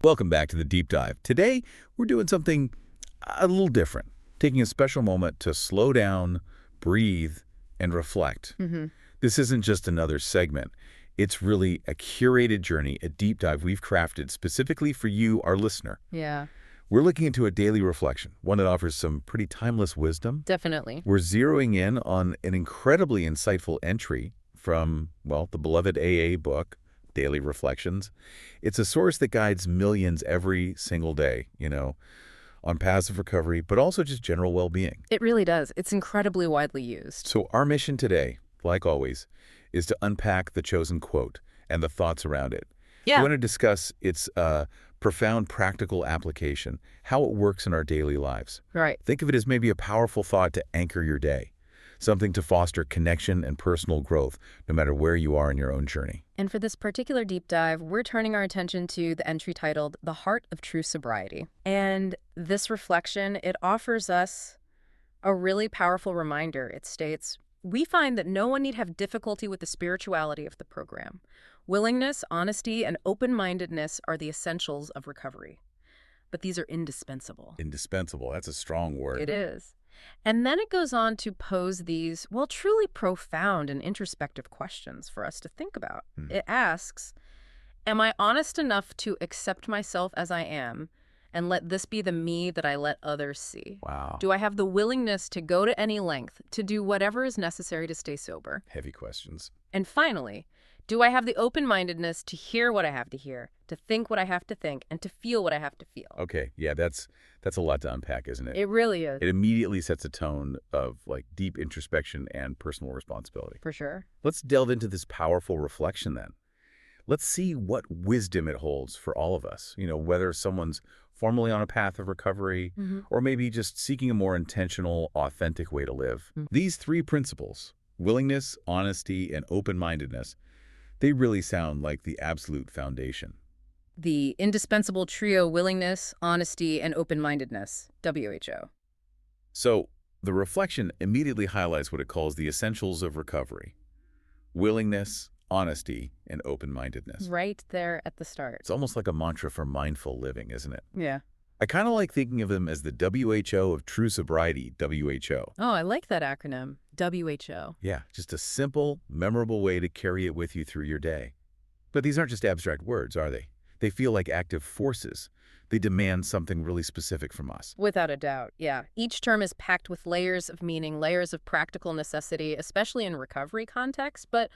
Welcome back to the Deep Dive. Today, we're doing something a little different, taking a special moment to slow down, breathe, and reflect. This isn't just another segment. It's really a curated journey, a deep dive we've crafted specifically for you, our listener. Yeah, We're looking into a daily reflection, one that offers some pretty timeless wisdom. definitely. We're zeroing in on an incredibly insightful entry from, well, the beloved AA book, Daily Reflections. It's a source that guides millions every single day, on paths of recovery, but also just general well-being. It really does. It's incredibly widely used. So our mission today, like always, is to unpack the chosen quote and the thoughts around it. We want to discuss its profound practical application, how it works in our daily lives. Right. Think of it as maybe a powerful thought to anchor your day, something to foster connection and personal growth, no matter where you are in your own journey. And for this particular deep dive, we're turning our attention to the entry titled The Heart of True Sobriety. And this reflection, it offers us a really powerful reminder. It states, we find that no one need have difficulty with the spirituality of the program. Willingness, honesty, and open-mindedness are the essentials of recovery. But these are indispensable. Indispensable. That's a strong word. It is. And then it goes on to pose these, well, truly profound and introspective questions for us to think about. It asks, am I honest enough to accept myself as I am and let this be the me that I let others see? Wow. Do I have the willingness to go to any length to do whatever is necessary to stay sober? Heavy questions. And finally, do I have the open-mindedness to hear what I have to hear, to think what I have to think, and to feel what I have to feel? Okay, yeah, that's a lot to unpack, isn't it? It really is. It immediately sets a tone of deep introspection and personal responsibility. For sure. Let's delve into this powerful reflection then. Let's see what wisdom it holds for all of us, whether someone's formally on a path of recovery or maybe just seeking a more intentional, authentic way to live. These three principles, willingness, honesty, and open-mindedness, they really sound like the absolute foundation. The indispensable trio: willingness, honesty, and open-mindedness, WHO. So the reflection immediately highlights what it calls the essentials of recovery: willingness, honesty, and open-mindedness. Right there at the start. It's almost like a mantra for mindful living, isn't it? Yeah. I kind of like thinking of them as the WHO of true sobriety, WHO. Oh, I like that acronym, WHO. Yeah, just a simple, memorable way to carry it with you through your day. But these aren't just abstract words, are they? They feel like active forces. They demand something really specific from us. Without a doubt, yeah. Each term is packed with layers of meaning, layers of practical necessity, especially in recovery context, but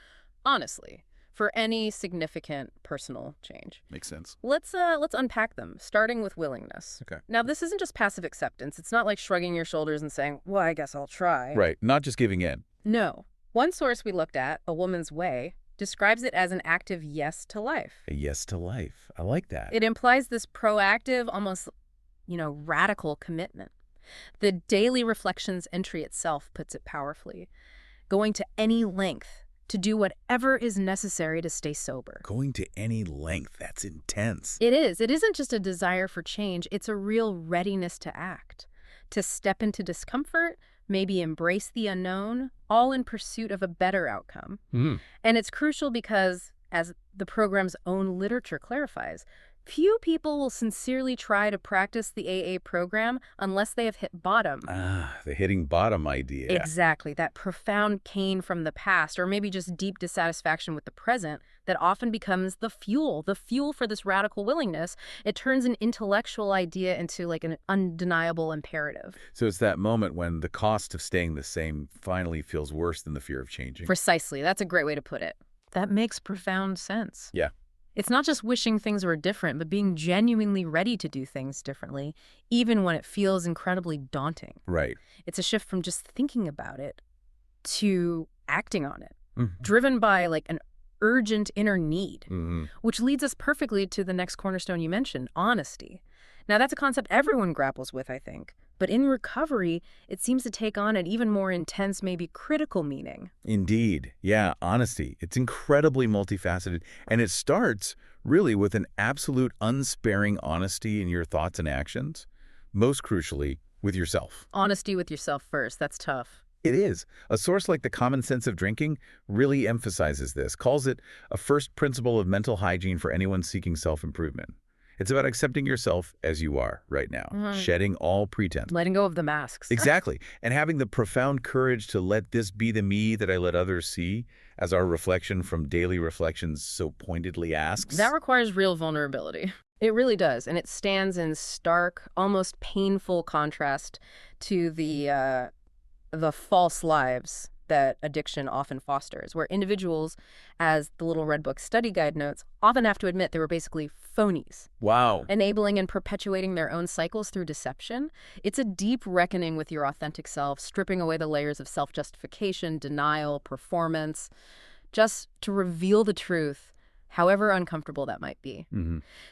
honestly, for any significant personal change. Makes sense. Let's unpack them, starting with willingness. Okay. Now, this isn't just passive acceptance. It's not like shrugging your shoulders and saying, well, I guess I'll try. Right, not just giving in. No. One source we looked at, A Woman's Way, describes it as an active yes to life. A yes to life. I like that. It implies this proactive, almost, radical commitment. The Daily Reflections entry itself puts it powerfully, going to any length to do whatever is necessary to stay sober. Going to any length. That's intense. It is. It isn't just a desire for change. It's a real readiness to act, to step into discomfort, maybe embrace the unknown, all in pursuit of a better outcome. And it's crucial because, as the program's own literature clarifies, few people will sincerely try to practice the AA program unless they have hit bottom. The hitting bottom idea. Exactly. That profound pain from the past, or maybe just deep dissatisfaction with the present, that often becomes the fuel for this radical willingness. It turns an intellectual idea into an undeniable imperative. So it's that moment when the cost of staying the same finally feels worse than the fear of changing. Precisely. That's a great way to put it. That makes profound sense. Yeah. It's not just wishing things were different, but being genuinely ready to do things differently, even when it feels incredibly daunting. Right. It's a shift from just thinking about it to acting on it, driven by an urgent inner need, which leads us perfectly to the next cornerstone you mentioned, honesty. Now, that's a concept everyone grapples with, I think. But in recovery, it seems to take on an even more intense, maybe critical meaning. Indeed. Yeah, honesty. It's incredibly multifaceted. And it starts really with an absolute unsparing honesty in your thoughts and actions, most crucially, with yourself. Honesty with yourself first. That's tough. It is. A source like the Common Sense of Drinking really emphasizes this, calls it a first principle of mental hygiene for anyone seeking self-improvement. It's about accepting yourself as you are right now, shedding all pretense. Letting go of the masks. Exactly. And having the profound courage to let this be the me that I let others see, as our reflection from Daily Reflections so pointedly asks. That requires real vulnerability. It really does, and it stands in stark, almost painful contrast to the false lives that addiction often fosters, where individuals, as the Little Red Book study guide notes, often have to admit they were basically phonies, Wow. enabling and perpetuating their own cycles through deception. It's a deep reckoning with your authentic self, stripping away the layers of self-justification, denial, performance, just to reveal the truth, however uncomfortable that might be.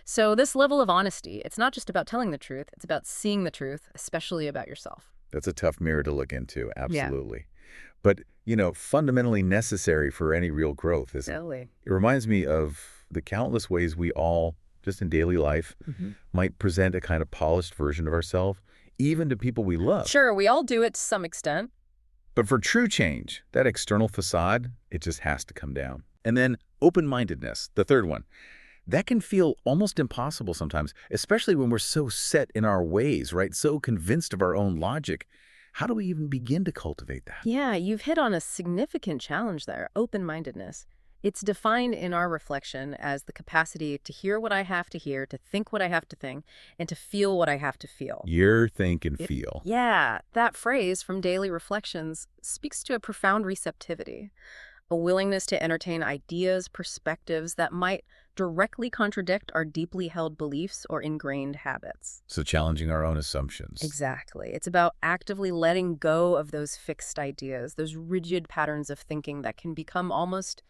So this level of honesty, it's not just about telling the truth, it's about seeing the truth, especially about yourself. That's a tough mirror to look into, absolutely. But, fundamentally necessary for any real growth, isn't it? Totally. It reminds me of the countless ways we all, just in daily life, might present a kind of polished version of ourselves, even to people we love. Sure, we all do it to some extent. But for true change, that external facade, it just has to come down. And then open-mindedness, the third one. That can feel almost impossible sometimes, especially when we're so set in our ways, right? So convinced of our own logic. How do we even begin to cultivate that? Yeah, you've hit on a significant challenge there, open-mindedness. It's defined in our reflection as the capacity to hear what I have to hear, to think what I have to think, and to feel what I have to feel. Hear, think, and feel. Yeah, that phrase from Daily Reflections speaks to a profound receptivity, a willingness to entertain ideas, perspectives that might directly contradict our deeply held beliefs or ingrained habits. So challenging our own assumptions. Exactly. It's about actively letting go of those fixed ideas, those rigid patterns of thinking that can become almost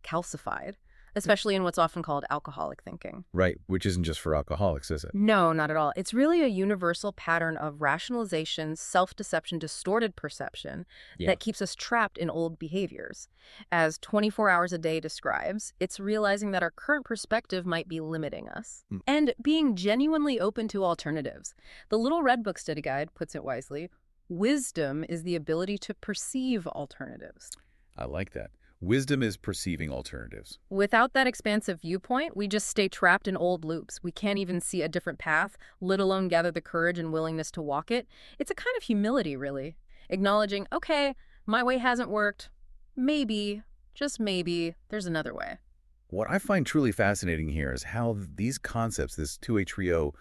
calcified, especially in what's often called alcoholic thinking. Right, which isn't just for alcoholics, is it? No, not at all. It's really a universal pattern of rationalization, self-deception, distorted perception that keeps us trapped in old behaviors. As 24 hours a day describes, it's realizing that our current perspective might be limiting us. And being genuinely open to alternatives. The Little Red Book study guide puts it wisely, wisdom is the ability to perceive alternatives. I like that. Wisdom is perceiving alternatives. Without that expansive viewpoint, we just stay trapped in old loops. We can't even see a different path, let alone gather the courage and willingness to walk it. It's a kind of humility, really. Acknowledging, okay, my way hasn't worked. Maybe, just maybe, there's another way. What I find truly fascinating here is how these concepts, this two-way trio,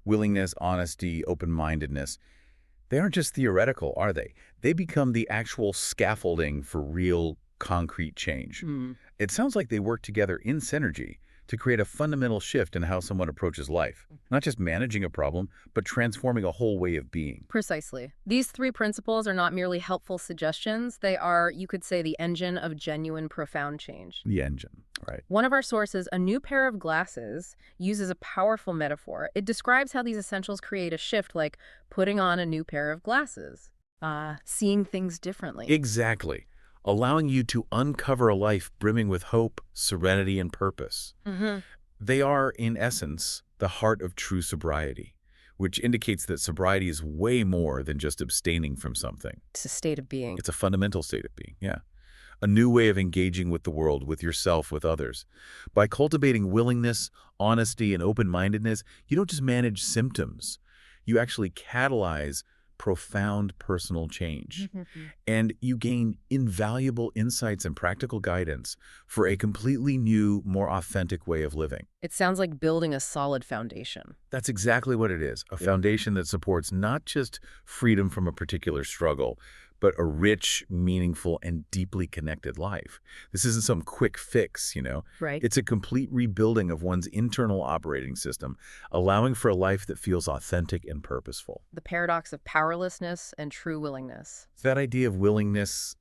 willingness, honesty, open-mindedness, they aren't just theoretical, are they? They become the actual scaffolding for real concrete change. It sounds like they work together in synergy to create a fundamental shift in how someone approaches life. Not just managing a problem, but transforming a whole way of being. Precisely. These three principles are not merely helpful suggestions. They are, you could say, the engine of genuine, profound change. The engine, right. One of our sources, A New Pair of Glasses, uses a powerful metaphor. It describes how these essentials create a shift, like putting on a new pair of glasses, seeing things differently. Exactly. Allowing you to uncover a life brimming with hope, serenity, and purpose. They are, in essence, the heart of true sobriety, which indicates that sobriety is way more than just abstaining from something. It's a state of being. It's a fundamental state of being, yeah. A new way of engaging with the world, with yourself, with others. By cultivating willingness, honesty, and open-mindedness, you don't just manage symptoms. You actually catalyze profound personal change. And you gain invaluable insights and practical guidance for a completely new, more authentic way of living. It sounds like building a solid foundation. That's exactly what it is. A foundation that supports not just freedom from a particular struggle, but a rich, meaningful, and deeply connected life. This isn't some quick fix, Right. It's a complete rebuilding of one's internal operating system, allowing for a life that feels authentic and purposeful. The paradox of powerlessness and true willingness. That idea of willingness,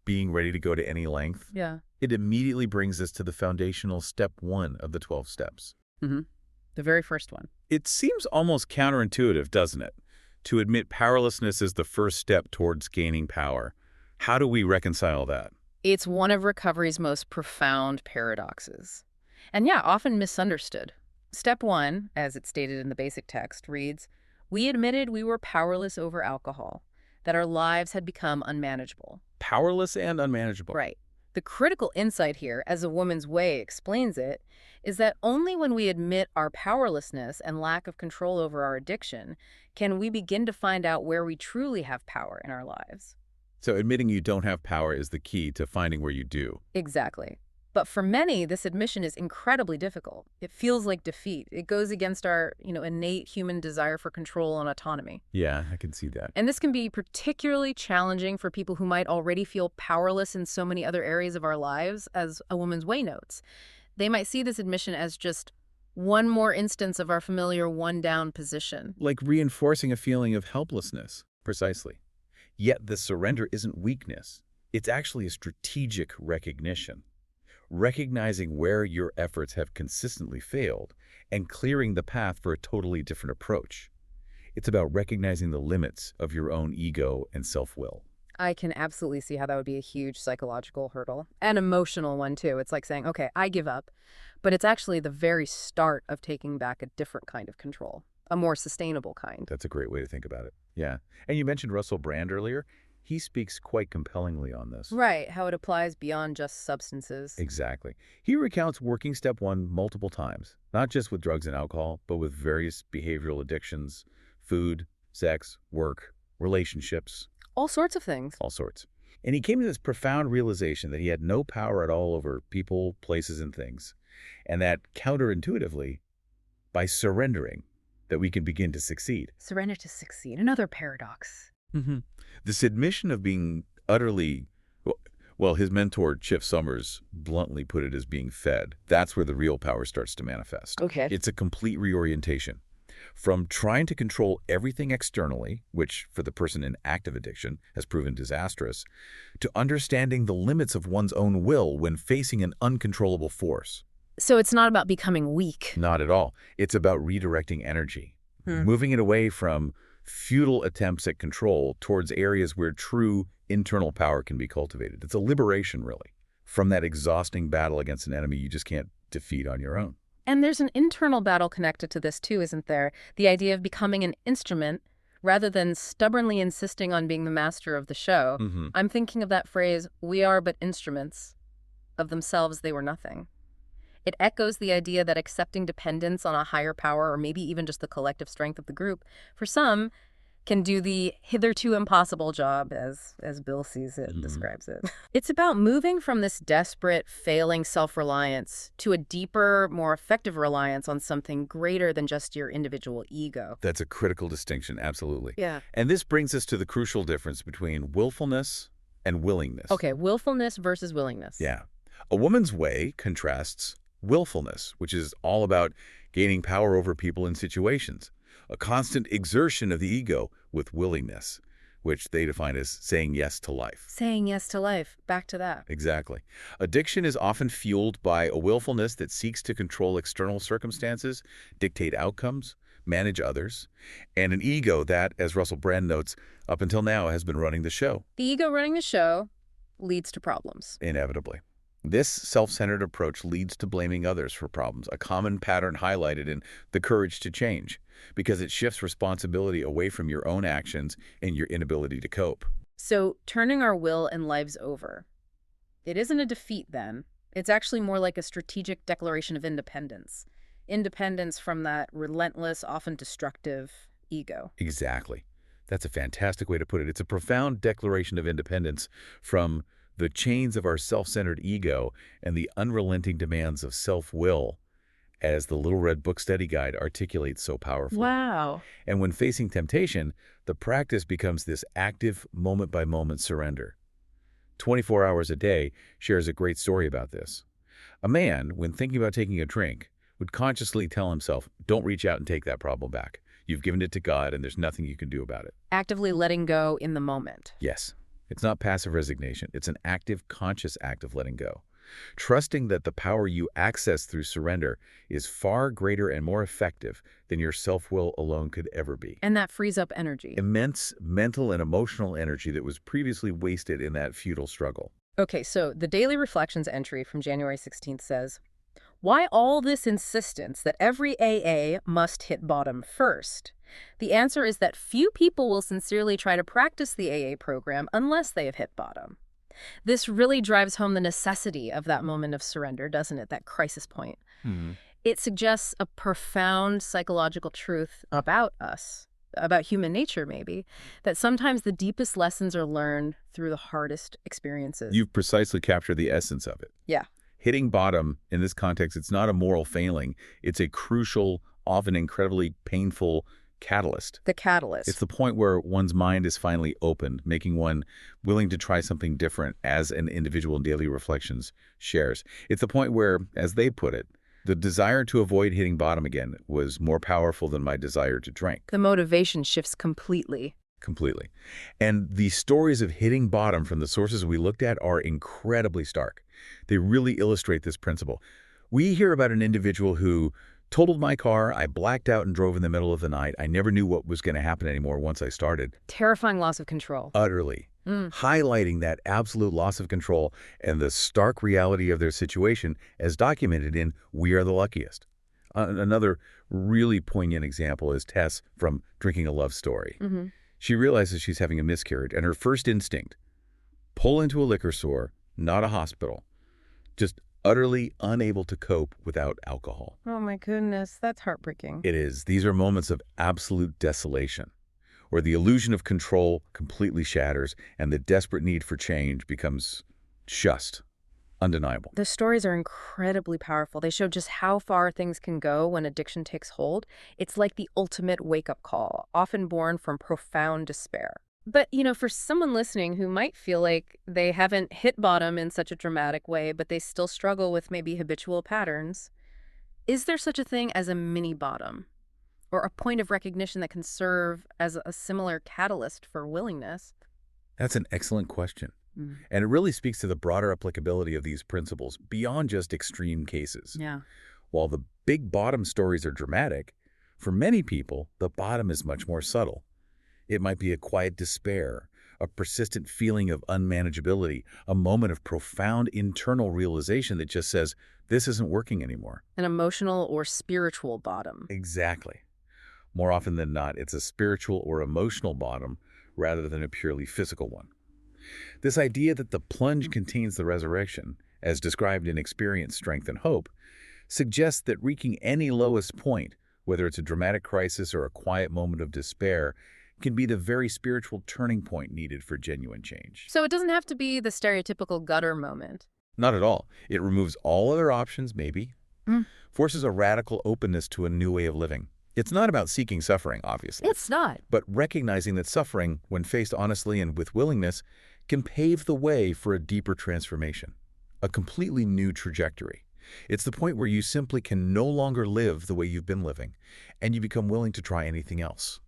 being ready to go to any length, Yeah. it immediately brings us to the foundational step 1 of the 12 steps. The very first one. It seems almost counterintuitive, doesn't it? To admit powerlessness is the first step towards gaining power. How do we reconcile that? It's one of recovery's most profound paradoxes. And yeah, often misunderstood. Step 1, as it's stated in the basic text, reads, we admitted we were powerless over alcohol, that our lives had become unmanageable. Powerless and unmanageable. Right. The critical insight here, as A Woman's Way explains it, is that only when we admit our powerlessness and lack of control over our addiction can we begin to find out where we truly have power in our lives. So admitting you don't have power is the key to finding where you do. Exactly. But for many, this admission is incredibly difficult. It feels like defeat. It goes against our, innate human desire for control and autonomy. Yeah, I can see that. And this can be particularly challenging for people who might already feel powerless in so many other areas of our lives, as A Woman's Way notes. They might see this admission as just one more instance of our familiar one-down position. Like reinforcing a feeling of helplessness. Precisely. Yet the surrender isn't weakness. It's actually a strategic recognition. Recognizing where your efforts have consistently failed and clearing the path for a totally different approach. It's about recognizing the limits of your own ego and self-will. I can absolutely see how that would be a huge psychological hurdle. An emotional one, too. It's like saying, okay, I give up. But it's actually the very start of taking back a different kind of control, a more sustainable kind. That's a great way to think about it. Yeah. And you mentioned Russell Brand earlier. He speaks quite compellingly on this. Right, how it applies beyond just substances. Exactly. He recounts working step one multiple times, not just with drugs and alcohol, but with various behavioral addictions, food, sex, work, relationships. All sorts of things. All sorts. And he came to this profound realization that he had no power at all over people, places, and things. And that counterintuitively, by surrendering, that we can begin to succeed. Surrender to succeed. Another paradox. This admission of being utterly, well, his mentor, Chip Summers, bluntly put it as being fed. That's where the real power starts to manifest. Okay. It's a complete reorientation. From trying to control everything externally, which for the person in active addiction has proven disastrous, to understanding the limits of one's own will when facing an uncontrollable force. So it's not about becoming weak. Not at all. It's about redirecting energy, moving it away from futile attempts at control towards areas where true internal power can be cultivated. It's a liberation, really, from that exhausting battle against an enemy you just can't defeat on your own. And there's an internal battle connected to this too, isn't there? The idea of becoming an instrument rather than stubbornly insisting on being the master of the show. I'm thinking of that phrase, "We are but instruments. Of themselves they were nothing." It echoes the idea that accepting dependence on a higher power, or maybe even just the collective strength of the group, for some, can do the hitherto impossible job, as Bill sees it, describes it. It's about moving from this desperate, failing self-reliance to a deeper, more effective reliance on something greater than just your individual ego. That's a critical distinction, absolutely. Yeah. And this brings us to the crucial difference between willfulness and willingness. Okay, willfulness versus willingness. Yeah. A Woman's Way contrasts willfulness, which is all about gaining power over people and situations, a constant exertion of the ego, with willingness, which they define as saying yes to life. Saying yes to life. Back to that. Exactly. Addiction is often fueled by a willfulness that seeks to control external circumstances, dictate outcomes, manage others, and an ego that, as Russell Brand notes, up until now has been running the show. The ego running the show leads to problems. Inevitably. This self-centered approach leads to blaming others for problems, a common pattern highlighted in The Courage to Change, because it shifts responsibility away from your own actions and your inability to cope. So turning our will and lives over, it isn't a defeat then. It's actually more like a strategic declaration of independence. Independence from that relentless, often destructive ego. Exactly. That's a fantastic way to put it. It's a profound declaration of independence from the chains of our self-centered ego and the unrelenting demands of self-will, as the Little Red Book Study Guide articulates so powerfully. Wow. And when facing temptation, the practice becomes this active, moment-by-moment surrender. 24 Hours a Day shares a great story about this. A man, when thinking about taking a drink, would consciously tell himself, don't reach out and take that problem back. You've given it to God, and there's nothing you can do about it. Actively letting go in the moment. Yes. It's not passive resignation. It's an active, conscious act of letting go. Trusting that the power you access through surrender is far greater and more effective than your self-will alone could ever be. And that frees up energy. Immense mental and emotional energy that was previously wasted in that futile struggle. Okay, so the Daily Reflections entry from January 16th says, "Why all this insistence that every AA must hit bottom first? The answer is that few people will sincerely try to practice the AA program unless they have hit bottom. This really drives home the necessity of that moment of surrender, doesn't it? That crisis point. Hmm. It suggests a profound psychological truth about us, about human nature maybe, that sometimes the deepest lessons are learned through the hardest experiences. You've precisely captured the essence of it. Yeah, Hitting bottom, in this context, it's not a moral failing. It's a crucial, often incredibly painful catalyst. the It's catalyst. the point where one's mind is finally opened, making one willing to try something different, as an individual in daily reflections shares. It's the point where, as they put it, the desire to avoid hitting bottom again was more powerful than my desire to drink. The motivation shifts completely. Completely. And the stories of hitting bottom from the sources we looked at are incredibly stark. They really illustrate this principle. We hear about an individual who totaled my car, I blacked out and drove in the middle of the night. I never knew what was going to happen anymore once I started. Terrifying loss of control. Utterly. Highlighting that absolute loss of control and the stark reality of their situation as documented in We Are the Luckiest. Another really poignant example is Tess from Drinking a Love Story. She realizes she's having a miscarriage, and her first instinct, pull into a liquor store, not a hospital, just utterly unable to cope without alcohol. Oh my goodness, that's heartbreaking. It is. These are moments of absolute desolation, where the illusion of control completely shatters and the desperate need for change becomes just undeniable. The stories are incredibly powerful. They show just how far things can go when addiction takes hold. It's like the ultimate wake-up call, often born from profound despair. But, for someone listening who might feel like they haven't hit bottom in such a dramatic way, but they still struggle with maybe habitual patterns, is there such a thing as a mini bottom? Or a point of recognition that can serve as a similar catalyst for willingness? That's an excellent question. And it really speaks to the broader applicability of these principles beyond just extreme cases. Yeah. While the big bottom stories are dramatic, for many people, the bottom is much more subtle. It might be a quiet despair, a persistent feeling of unmanageability, a moment of profound internal realization that just says, this isn't working anymore. An emotional or spiritual bottom. Exactly. More often than not, it's a spiritual or emotional bottom rather than a purely physical one. This idea that the plunge contains the resurrection, as described in Experience, Strength, and Hope, suggests that reaching any lowest point, whether it's a dramatic crisis or a quiet moment of despair, can be the very spiritual turning point needed for genuine change. So it doesn't have to be the stereotypical gutter moment. Not at all. It removes all other options, maybe, forces a radical openness to a new way of living. It's not about seeking suffering, obviously. It's not. But recognizing that suffering, when faced honestly and with willingness, can pave the way for a deeper transformation, a completely new trajectory. It's the point where you simply can no longer live the way you've been living, and you become willing to try anything else.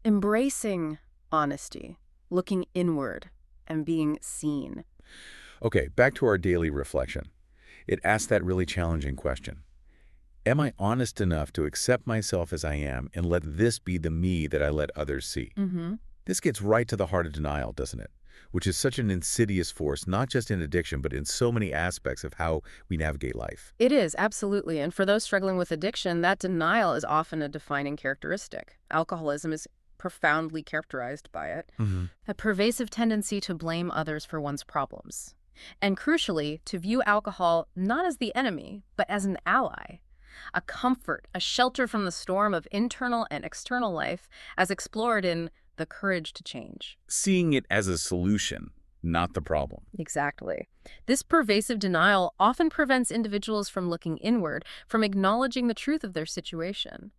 Embracing honesty, looking inward, and being seen. Okay, back to our daily reflection. It asks that really challenging question. Am I honest enough to accept myself as I am and let this be the me that I let others see? This gets right to the heart of denial, doesn't it? Which is such an insidious force, not just in addiction, but in so many aspects of how we navigate life. It is, absolutely. And for those struggling with addiction, that denial is often a defining characteristic. Alcoholism is profoundly characterized by it. A pervasive tendency to blame others for one's problems. And crucially, to view alcohol not as the enemy, but as an ally. A comfort, a shelter from the storm of internal and external life, as explored in The Courage to Change. Seeing it as a solution, not the problem. Exactly. This pervasive denial often prevents individuals from looking inward, from acknowledging the truth of their situation.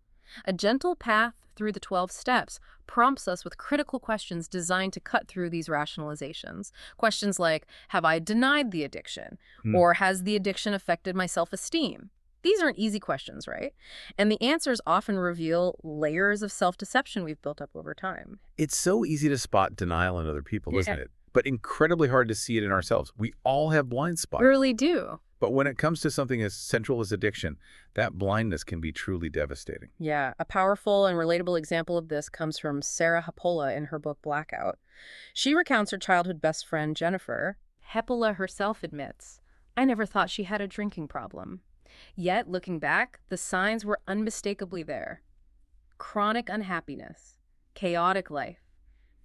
A gentle path through the 12 steps prompts us with critical questions designed to cut through these rationalizations. Questions like, have I denied the addiction? Or has the addiction affected my self-esteem? These aren't easy questions, right? And the answers often reveal layers of self-deception we've built up over time. It's so easy to spot denial in other people, isn't it? But incredibly hard to see it in ourselves. We all have blind spots. We really do. But when it comes to something as central as addiction, that blindness can be truly devastating. Yeah, a powerful and relatable example of this comes from Sarah Hapola in her book Blackout. She recounts her childhood best friend, Jennifer. Hapola herself admits, I never thought she had a drinking problem. Yet, looking back, the signs were unmistakably there. Chronic unhappiness, chaotic life,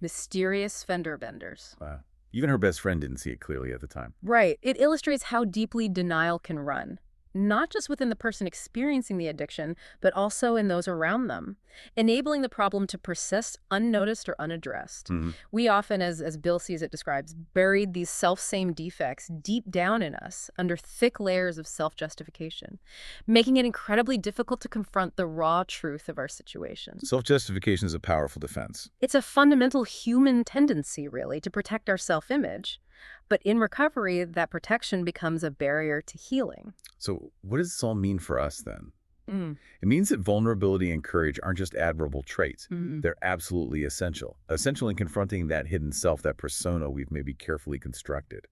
mysterious fender benders. Wow. Even her best friend didn't see it clearly at the time. Right. It illustrates how deeply denial can run, not just within the person experiencing the addiction, but also in those around them, enabling the problem to persist unnoticed or unaddressed. Hmm. We often, as Bill sees it describes, buried these self-same defects deep down in us under thick layers of self-justification, making it incredibly difficult to confront the raw truth of our situation. Self-justification is a powerful defense. It's a fundamental human tendency, really, to protect our self-image. But in recovery, that protection becomes a barrier to healing. So what does this all mean for us then? Mm. It means that vulnerability and courage aren't just admirable traits. Mm. They're absolutely essential. Essential in confronting that hidden self, that persona we've maybe carefully constructed.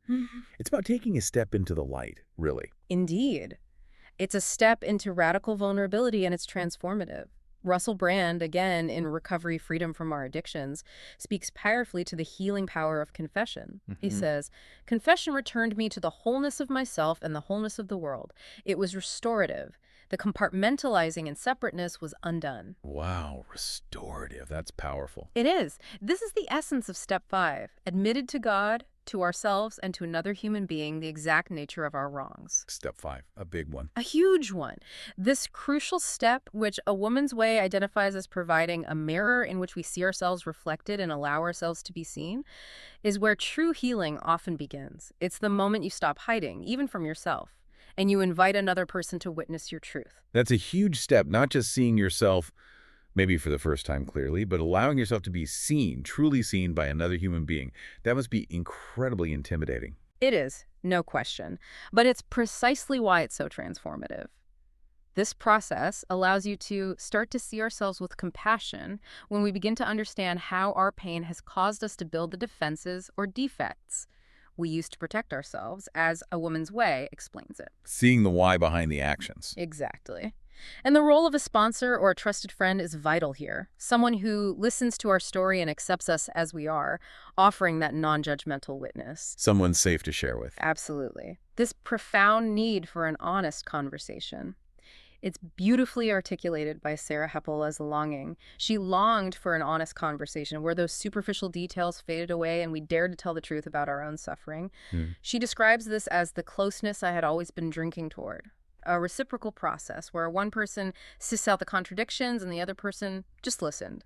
It's about taking a step into the light, really. Indeed. It's a step into radical vulnerability, and it's transformative. Russell Brand, again, in Recovery, Freedom from Our Addictions, speaks powerfully to the healing power of confession. He says, "Confession returned me to the wholeness of myself and the wholeness of the world. It was restorative. The compartmentalizing and separateness was undone." Wow, restorative. That's powerful. It is. This is the essence of step 5, admitted to God, to ourselves, and to another human being the exact nature of our wrongs. Step 5, a big one. A huge one. This crucial step, which A Woman's Way identifies as providing a mirror in which we see ourselves reflected and allow ourselves to be seen, is where true healing often begins. It's the moment you stop hiding, even from yourself, and you invite another person to witness your truth. That's a huge step, not just seeing yourself maybe for the first time clearly, but allowing yourself to be seen, truly seen by another human being. That must be incredibly intimidating. It is, no question, but it's precisely why it's so transformative. This process allows you to start to see ourselves with compassion when we begin to understand how our pain has caused us to build the defenses or defects we use to protect ourselves, as A Woman's Way explains it. Seeing the why behind the actions. Exactly. And the role of a sponsor or a trusted friend is vital here. Someone who listens to our story and accepts us as we are, offering that non-judgmental witness. Someone safe to share with. Absolutely. This profound need for an honest conversation. It's beautifully articulated by Sarah Heppel as longing. She longed for an honest conversation where those superficial details faded away and we dared to tell the truth about our own suffering. She describes this as the closeness I had always been drinking toward. A reciprocal process where one person sifts out the contradictions and the other person just listened,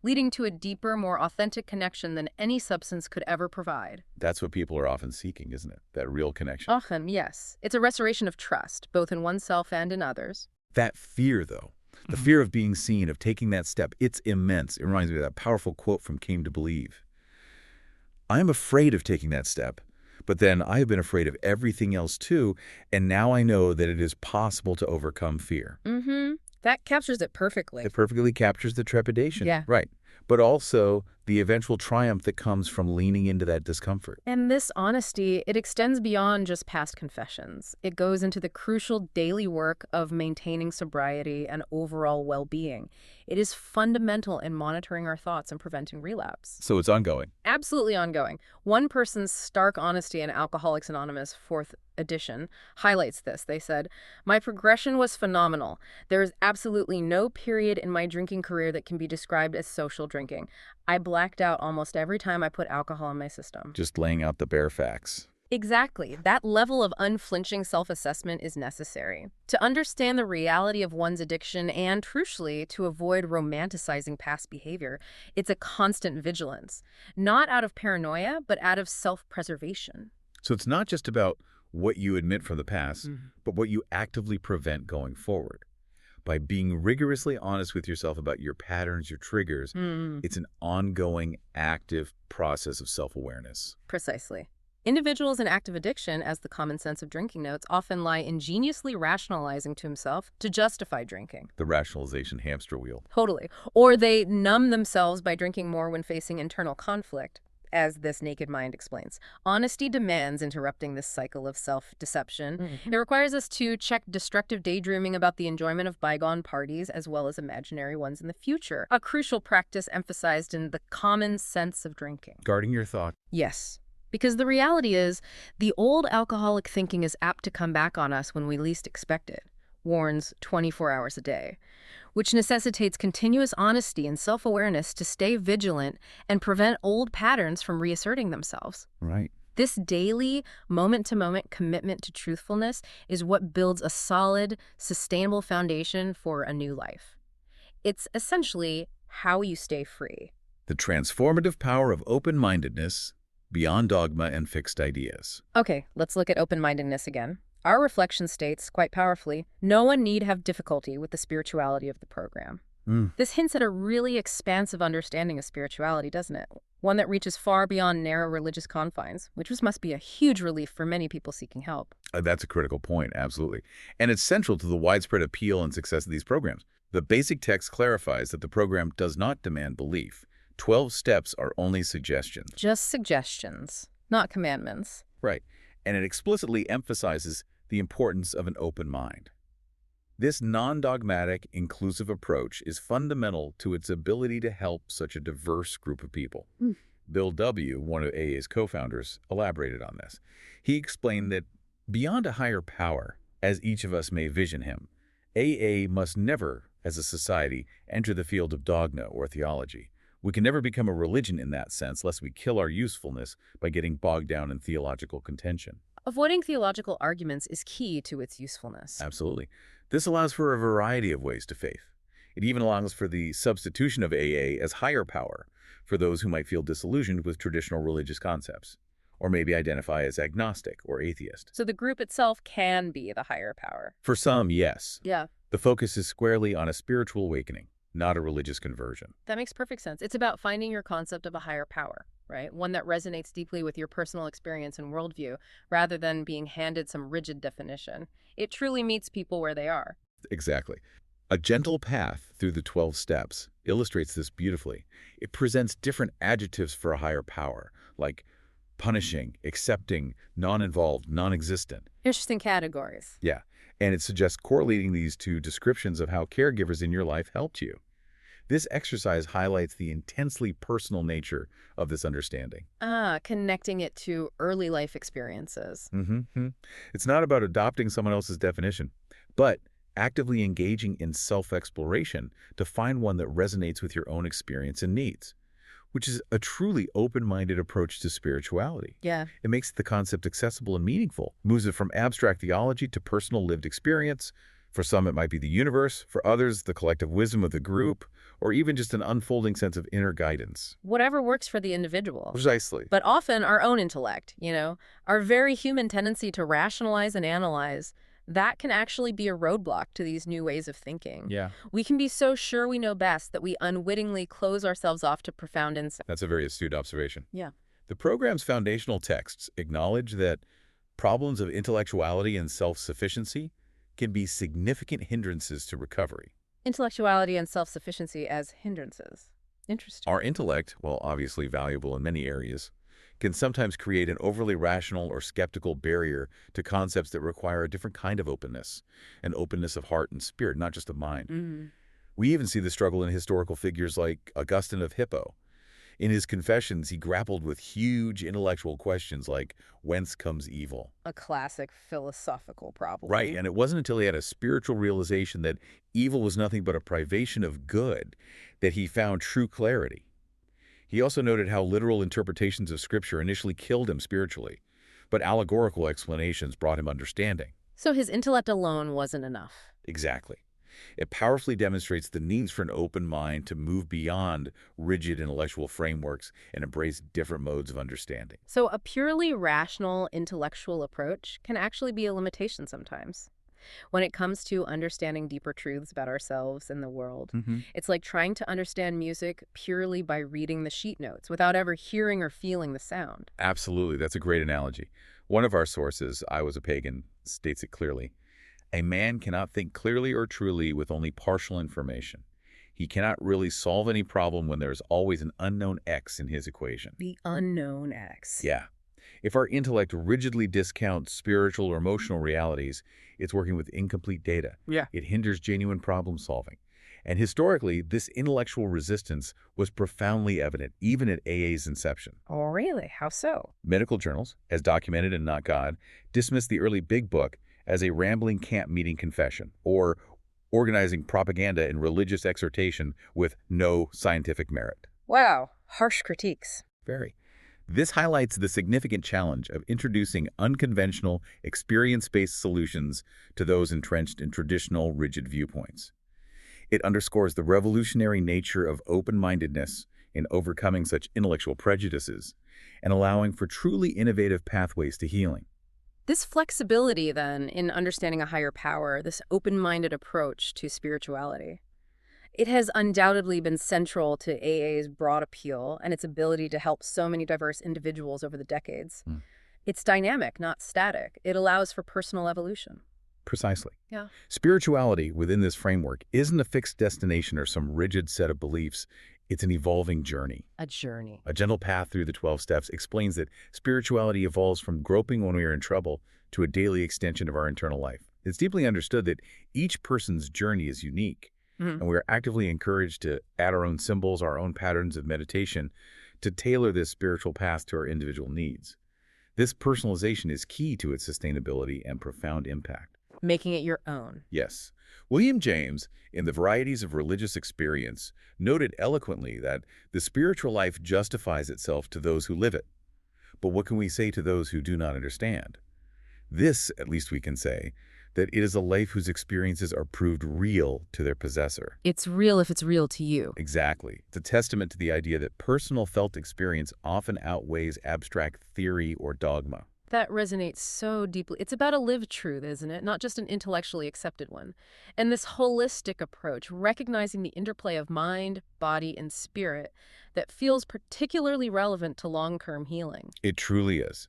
leading to a deeper, more authentic connection than any substance could ever provide. That's what people are often seeking, isn't it? That real connection. Often, yes. It's a restoration of trust, both in oneself and in others. That fear, though, the fear of being seen, of taking that step, it's immense. It reminds me of that powerful quote from Came to Believe. "I am afraid of taking that step, but then I have been afraid of everything else too, and now I know that it is possible to overcome fear." That captures it perfectly. It perfectly captures the trepidation. Yeah. Right. But also the eventual triumph that comes from leaning into that discomfort. And this honesty, it extends beyond just past confessions. It goes into the crucial daily work of maintaining sobriety and overall well-being. It is fundamental in monitoring our thoughts and preventing relapse. So it's ongoing. Absolutely ongoing. One person's stark honesty in Alcoholics Anonymous 4th edition highlights this. They said, "My progression was phenomenal. There is absolutely no period in my drinking career that can be described as social drinking. I blacked out almost every time I put alcohol in my system." Just laying out the bare facts. Exactly. That level of unflinching self-assessment is necessary to understand the reality of one's addiction and, crucially, to avoid romanticizing past behavior. It's a constant vigilance, not out of paranoia, but out of self-preservation. So it's not just about what you admit from the past, but what you actively prevent going forward. By being rigorously honest with yourself about your patterns, your triggers, it's an ongoing, active process of self-awareness. Precisely. Individuals in active addiction, as the Common Sense of Drinking notes, often lie ingeniously rationalizing to himself to justify drinking. The rationalization hamster wheel. Totally. Or they numb themselves by drinking more when facing internal conflict, as this Naked Mind explains. Honesty demands interrupting this cycle of self-deception. It requires us to check destructive daydreaming about the enjoyment of bygone parties as well as imaginary ones in the future, a crucial practice emphasized in the Common Sense of Drinking. Guarding your thought. Yes. Because the reality is, the old alcoholic thinking is apt to come back on us when we least expect it, warns 24 hours a day. which necessitates continuous honesty and self-awareness to stay vigilant and prevent old patterns from reasserting themselves. Right. This daily, moment-to-moment commitment to truthfulness is what builds a solid, sustainable foundation for a new life. It's essentially how you stay free. The transformative power of open-mindedness beyond dogma and fixed ideas. Okay, let's look at open-mindedness again. Our reflection states, quite powerfully, no one need have difficulty with the spirituality of the program. This hints at a really expansive understanding of spirituality, doesn't it? One that reaches far beyond narrow religious confines, which must be a huge relief for many people seeking help. That's a critical point, absolutely. And it's central to the widespread appeal and success of these programs. The basic text clarifies that the program does not demand belief. 12 steps are only suggestions. Just suggestions, not commandments. Right. And it explicitly emphasizes the importance of an open mind. This non-dogmatic, inclusive approach is fundamental to its ability to help such a diverse group of people. Bill W., one of AA's co-founders, elaborated on this. He explained that beyond a higher power, as each of us may vision him, AA must never, as a society, enter the field of dogma or theology. We can never become a religion in that sense, lest we kill our usefulness by getting bogged down in theological contention. Avoiding theological arguments is key to its usefulness. Absolutely. This allows for a variety of ways to faith. It even allows for the substitution of AA as higher power for those who might feel disillusioned with traditional religious concepts, or maybe identify as agnostic or atheist. So the group itself can be the higher power. For some, yes. Yeah. The focus is squarely on a spiritual awakening, not a religious conversion. That makes perfect sense. It's about finding your concept of a higher power, right? One that resonates deeply with your personal experience and worldview, rather than being handed some rigid definition. It truly meets people where they are. Exactly. A gentle path through the 12 steps illustrates this beautifully. It presents different adjectives for a higher power, like punishing, accepting, non-involved, non-existent. Interesting categories. Yeah, and it suggests correlating these to descriptions of how caregivers in your life helped you. This exercise highlights the intensely personal nature of this understanding. Connecting it to early life experiences. It's not about adopting someone else's definition, but actively engaging in self-exploration to find one that resonates with your own experience and needs, which is a truly open-minded approach to spirituality. Yeah. It makes the concept accessible and meaningful, moves it from abstract theology to personal lived experience. For some, it might be the universe. For others, the collective wisdom of the group, or even just an unfolding sense of inner guidance. Whatever works for the individual. Precisely. But often our own intellect, our very human tendency to rationalize and analyze, that can actually be a roadblock to these new ways of thinking. Yeah. We can be so sure we know best that we unwittingly close ourselves off to profound insight. That's a very astute observation. Yeah. The program's foundational texts acknowledge that problems of intellectuality and self-sufficiency can be significant hindrances to recovery. Intellectuality and self-sufficiency as hindrances. Interesting. Our intellect, while obviously valuable in many areas, can sometimes create an overly rational or skeptical barrier to concepts that require a different kind of openness, an openness of heart and spirit, not just of mind. We even see the struggle in historical figures like Augustine of Hippo. In his Confessions, he grappled with huge intellectual questions like, whence comes evil? A classic philosophical problem. Right, and it wasn't until he had a spiritual realization that evil was nothing but a privation of good that he found true clarity. He also noted how literal interpretations of Scripture initially killed him spiritually, but allegorical explanations brought him understanding. So his intellect alone wasn't enough. Exactly. It powerfully demonstrates the needs for an open mind to move beyond rigid intellectual frameworks and embrace different modes of understanding. So a purely rational, intellectual approach can actually be a limitation sometimes. When it comes to understanding deeper truths about ourselves and the world, it's like trying to understand music purely by reading the sheet notes without ever hearing or feeling the sound. Absolutely. That's a great analogy. One of our sources, I Was a Pagan, states it clearly. A man cannot think clearly or truly with only partial information. He cannot really solve any problem when there is always an unknown X in his equation. The unknown X. Yeah. If our intellect rigidly discounts spiritual or emotional realities, it's working with incomplete data. Yeah. It hinders genuine problem solving. And historically, this intellectual resistance was profoundly evident, even at AA's inception. Oh, really? How so? Medical journals, as documented in Not God, dismissed the early Big Book as a rambling camp meeting confession, or organizing propaganda and religious exhortation with no scientific merit. Wow, harsh critiques. Very. This highlights the significant challenge of introducing unconventional, experience-based solutions to those entrenched in traditional, rigid viewpoints. It underscores the revolutionary nature of open-mindedness in overcoming such intellectual prejudices and allowing for truly innovative pathways to healing. This flexibility, then, in understanding a higher power, this open-minded approach to spirituality, it has undoubtedly been central to AA's broad appeal and its ability to help so many diverse individuals over the decades. Hmm. It's dynamic, not static. It allows for personal evolution. Precisely. Yeah. Spirituality within this framework isn't a fixed destination or some rigid set of beliefs. It's an evolving journey. A journey. A gentle path through the 12 steps explains that spirituality evolves from groping when we are in trouble to a daily extension of our internal life. It's deeply understood that each person's journey is unique, and we are actively encouraged to add our own symbols, our own patterns of meditation to tailor this spiritual path to our individual needs. This personalization is key to its sustainability and profound impact. Making it your own. Yes. William James, in The Varieties of Religious Experience, noted eloquently that the spiritual life justifies itself to those who live it. But what can we say to those who do not understand? This, at least we can say, that it is a life whose experiences are proved real to their possessor. It's real if it's real to you. Exactly. It's a testament to the idea that personal felt experience often outweighs abstract theory or dogma. That resonates so deeply. It's about a lived truth, isn't it? Not just an intellectually accepted one. And this holistic approach, recognizing the interplay of mind, body, and spirit, that feels particularly relevant to long-term healing. It truly is.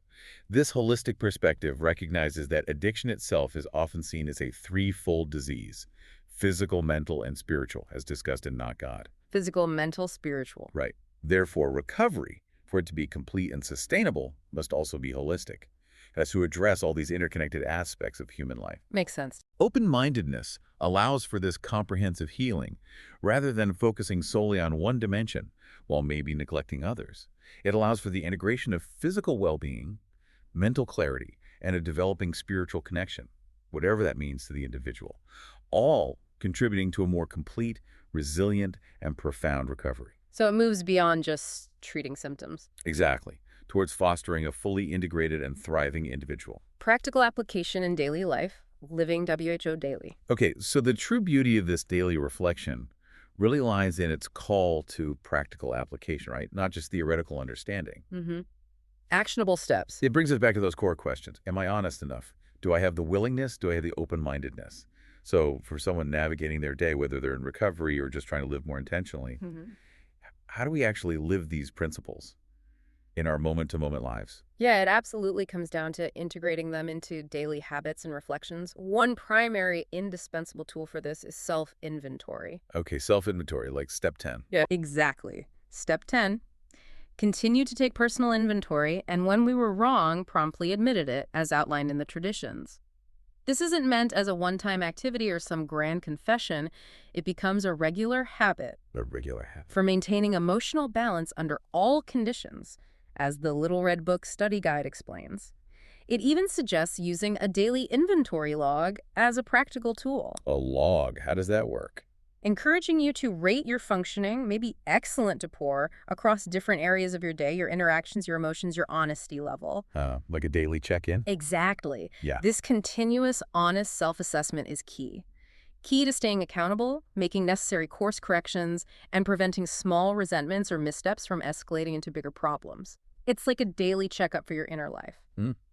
This holistic perspective recognizes that addiction itself is often seen as a threefold disease: physical, mental, and spiritual, as discussed in Not God. Physical, mental, spiritual. Right. Therefore, recovery, for it to be complete and sustainable, must also be holistic. It has to address all these interconnected aspects of human life. Makes sense. Open-mindedness allows for this comprehensive healing, rather than focusing solely on one dimension, while maybe neglecting others. It allows for the integration of physical well-being, mental clarity, and a developing spiritual connection, whatever that means to the individual, all contributing to a more complete, resilient, and profound recovery. So it moves beyond just treating symptoms. Exactly, towards fostering a fully integrated and thriving individual. Practical application in daily life, living WHO daily. Okay, so the true beauty of this daily reflection really lies in its call to practical application, right? Not just theoretical understanding. Actionable steps. It brings us back to those core questions. Am I honest enough? Do I have the willingness? Do I have the open-mindedness? So for someone navigating their day, whether they're in recovery or just trying to live more intentionally, how do we actually live these principles in our moment-to-moment lives? Yeah, it absolutely comes down to integrating them into daily habits and reflections. One primary indispensable tool for this is self-inventory. Okay, self-inventory, like step 10. Yeah, exactly. Step 10, continue to take personal inventory, and when we were wrong, promptly admitted it, as outlined in the traditions. This isn't meant as a one-time activity or some grand confession. It becomes a regular habit. A regular habit. For maintaining emotional balance under all conditions, as the Little Red Book study guide explains. It even suggests using a daily inventory log as a practical tool. A log, how does that work? Encouraging you to rate your functioning, maybe excellent to poor, across different areas of your day, your interactions, your emotions, your honesty level. Like a daily check-in? Exactly. Yeah. This continuous, honest self-assessment is key. Key to staying accountable, making necessary course corrections, and preventing small resentments or missteps from escalating into bigger problems. It's like a daily checkup for your inner life.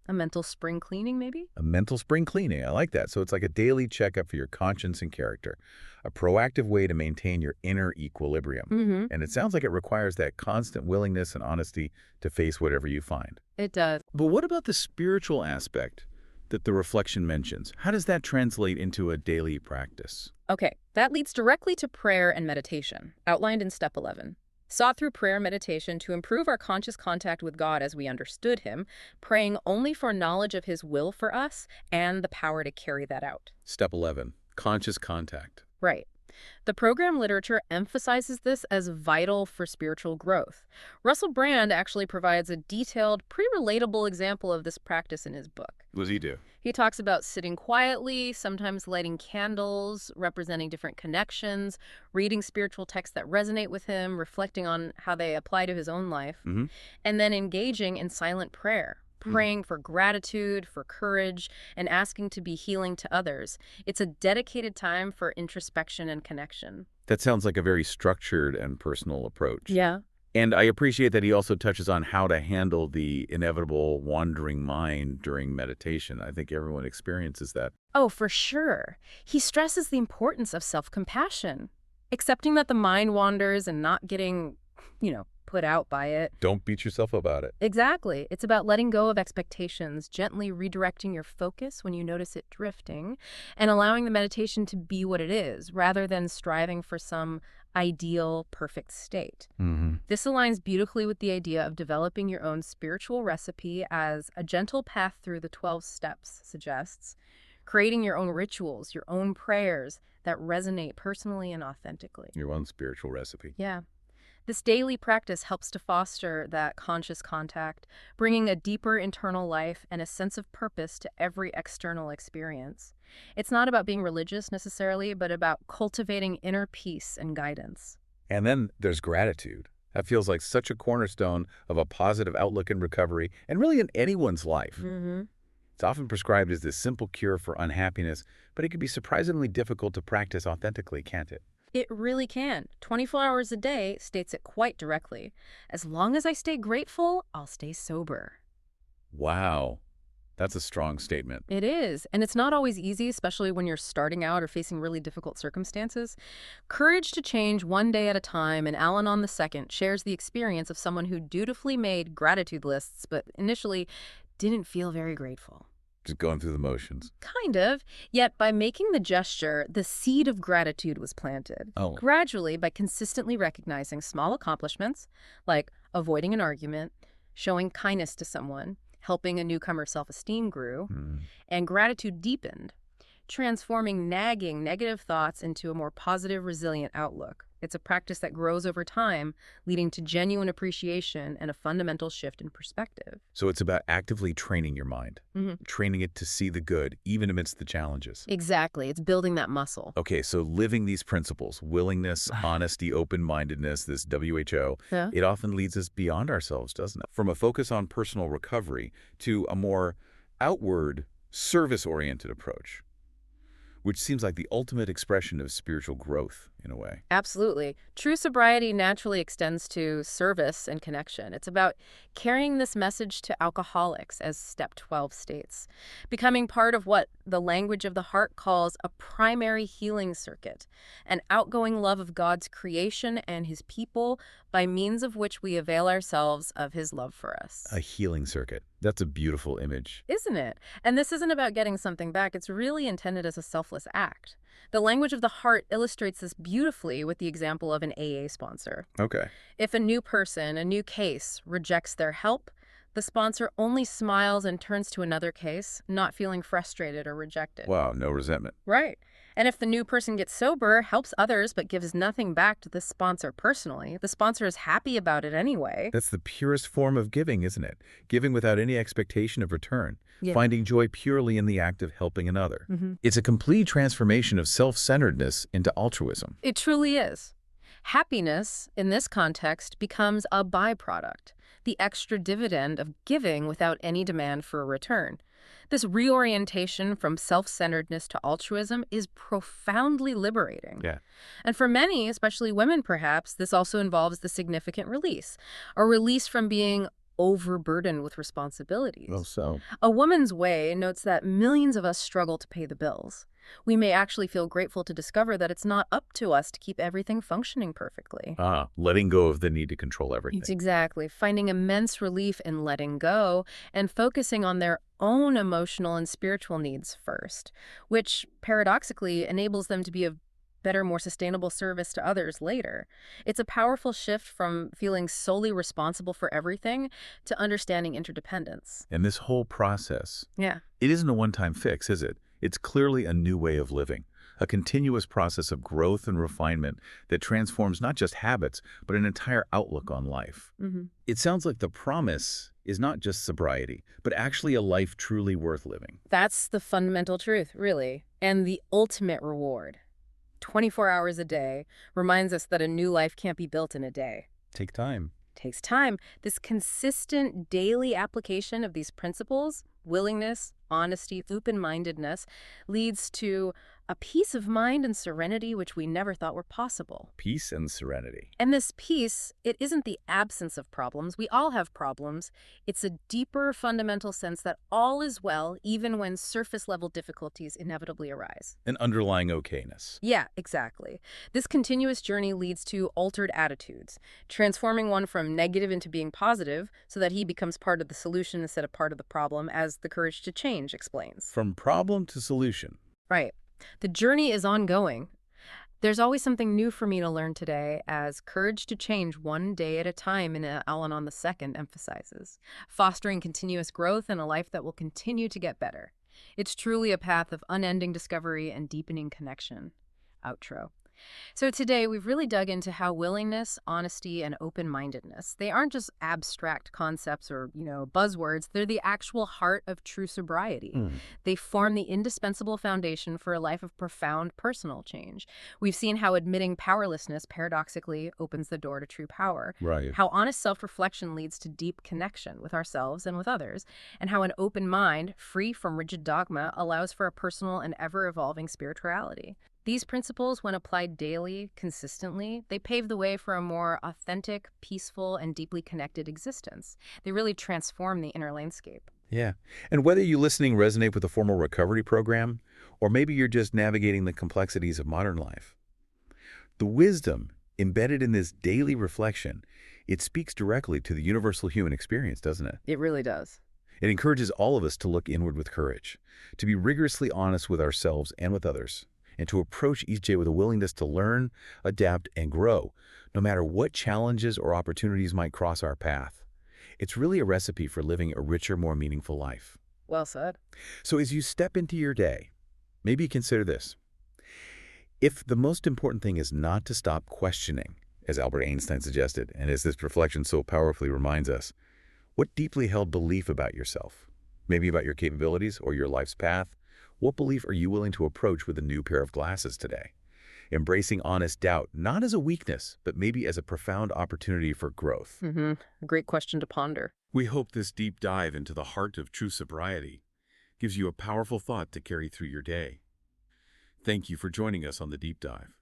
A mental spring cleaning, maybe? A mental spring cleaning. I like that. So it's like a daily checkup for your conscience and character, a proactive way to maintain your inner equilibrium. And it sounds like it requires that constant willingness and honesty to face whatever you find. It does. But what about the spiritual aspect that the reflection mentions? How does that translate into a daily practice? Okay, that leads directly to prayer and meditation, outlined in Step 11. Sought through prayer and meditation to improve our conscious contact with God as we understood Him, praying only for knowledge of His will for us and the power to carry that out. Step 11, conscious contact. Right. The program literature emphasizes this as vital for spiritual growth. Russell Brand actually provides a detailed, pretty relatable example of this practice in his book. What does he do? He talks about sitting quietly, sometimes lighting candles, representing different connections, reading spiritual texts that resonate with him, reflecting on how they apply to his own life, Mm-hmm. and then engaging in silent prayer, praying for gratitude, for courage, and asking to be healing to others. It's a dedicated time for introspection and connection. That sounds like a very structured and personal approach. Yeah. And I appreciate that he also touches on how to handle the inevitable wandering mind during meditation. I think everyone experiences that. Oh, for sure. He stresses the importance of self-compassion, accepting that the mind wanders and not getting, put out by it. Don't beat yourself up about it. Exactly. It's about letting go of expectations, gently redirecting your focus when you notice it drifting, and allowing the meditation to be what it is, rather than striving for some ideal, perfect state. Mm-hmm. This aligns beautifully with the idea of developing your own spiritual recipe, as a gentle path through the 12 steps suggests, creating your own rituals, your own prayers that resonate personally and authentically. Your own spiritual recipe. Yeah. This daily practice helps to foster that conscious contact, bringing a deeper internal life and a sense of purpose to every external experience. It's not about being religious necessarily, but about cultivating inner peace and guidance. And then there's gratitude. That feels like such a cornerstone of a positive outlook in recovery and really in anyone's life. Mm-hmm. It's often prescribed as this simple cure for unhappiness, but it can be surprisingly difficult to practice authentically, can't it? It really can. 24 hours a day states it quite directly. As long as I stay grateful, I'll stay sober. Wow. That's a strong statement. It is. And it's not always easy, especially when you're starting out or facing really difficult circumstances. Courage to change one day at a time, and Al-Anon II shares the experience of someone who dutifully made gratitude lists, but initially didn't feel very grateful. Just going through the motions. Kind of. Yet by making the gesture, the seed of gratitude was planted. Oh. Gradually, by consistently recognizing small accomplishments, like avoiding an argument, showing kindness to someone, helping a newcomer's self-esteem grew, and gratitude deepened, transforming nagging negative thoughts into a more positive, resilient outlook. It's a practice that grows over time, leading to genuine appreciation and a fundamental shift in perspective. So it's about actively training your mind, training it to see the good, even amidst the challenges. Exactly. It's building that muscle. Okay, so living these principles, willingness, honesty, open-mindedness, this WHO, Yeah. it often leads us beyond ourselves, doesn't it? From a focus on personal recovery to a more outward, service-oriented approach, which seems like the ultimate expression of spiritual growth, in a way. Absolutely. True sobriety naturally extends to service and connection. It's about carrying this message to alcoholics, as Step 12 states, becoming part of what the language of the heart calls a primary healing circuit, an outgoing love of God's creation and his people, by means of which we avail ourselves of his love for us. A healing circuit. That's a beautiful image. Isn't it? And this isn't about getting something back. It's really intended as a selfless act. The language of the heart illustrates this beautifully with the example of an AA sponsor. Okay. If a new person, a new case, rejects their help, the sponsor only smiles and turns to another case, not feeling frustrated or rejected. Wow, no resentment. Right. And if the new person gets sober, helps others, but gives nothing back to the sponsor personally, the sponsor is happy about it anyway. That's the purest form of giving, isn't it? Giving without any expectation of return. Yeah. Finding joy purely in the act of helping another. Mm-hmm. It's a complete transformation of self-centeredness into altruism. It truly is. Happiness, in this context, becomes a byproduct, the extra dividend of giving without any demand for a return. This reorientation from self-centeredness to altruism is profoundly liberating. Yeah. And for many, especially women perhaps, this also involves the significant release, a release from being overburdened with responsibilities. Well, so. A Woman's Way notes that millions of us struggle to pay the bills. We may actually feel grateful to discover that it's not up to us to keep everything functioning perfectly. Letting go of the need to control everything. It's exactly. Finding immense relief in letting go and focusing on their own emotional and spiritual needs first, which paradoxically enables them to be of better, more sustainable service to others later. It's a powerful shift from feeling solely responsible for everything to understanding interdependence. And this whole process, Yeah. it isn't a one-time fix, is it? It's clearly a new way of living, a continuous process of growth and refinement that transforms not just habits, but an entire outlook on life. Hmm. It sounds like the promise is not just sobriety, but actually a life truly worth living. That's the fundamental truth, really, and the ultimate reward. 24 hours a day reminds us that a new life can't be built in a day. Take time. Takes time. This consistent daily application of these principles, willingness, honesty, open-mindedness, leads to a peace of mind and serenity which we never thought were possible. Peace and serenity. And this peace, it isn't the absence of problems. We all have problems. It's a deeper, fundamental sense that all is well, even when surface-level difficulties inevitably arise. An underlying okayness. Yeah, exactly. This continuous journey leads to altered attitudes, transforming one from negative into being positive so that he becomes part of the solution instead of part of the problem, as the courage to change explains. From problem to solution. Right. The journey is ongoing. There's always something new for me to learn today, as courage to change one day at a time in Al-Anon II emphasizes, fostering continuous growth and a life that will continue to get better. It's truly a path of unending discovery and deepening connection. Outro. So today we've really dug into how willingness, honesty, and open-mindedness, they aren't just abstract concepts or, buzzwords. They're the actual heart of true sobriety. They form the indispensable foundation for a life of profound personal change. We've seen how admitting powerlessness paradoxically opens the door to true power. Right. How honest self-reflection leads to deep connection with ourselves and with others, and how an open mind, free from rigid dogma, allows for a personal and ever-evolving spirituality. These principles, when applied daily, consistently, they pave the way for a more authentic, peaceful, and deeply connected existence. They really transform the inner landscape. Yeah. And whether you listening resonate with a formal recovery program, or maybe you're just navigating the complexities of modern life, the wisdom embedded in this daily reflection, it speaks directly to the universal human experience, doesn't it? It really does. It encourages all of us to look inward with courage, to be rigorously honest with ourselves and with others, and to approach each day with a willingness to learn, adapt, and grow, no matter what challenges or opportunities might cross our path. It's really a recipe for living a richer, more meaningful life. Well said. So as you step into your day, maybe consider this. If the most important thing is not to stop questioning, as Albert Einstein suggested, and as this reflection so powerfully reminds us, what deeply held belief about yourself, maybe about your capabilities or your life's path, what belief are you willing to approach with a new pair of glasses today? Embracing honest doubt, not as a weakness, but maybe as a profound opportunity for growth. A great question to ponder. We hope this deep dive into the heart of true sobriety gives you a powerful thought to carry through your day. Thank you for joining us on the Deep Dive.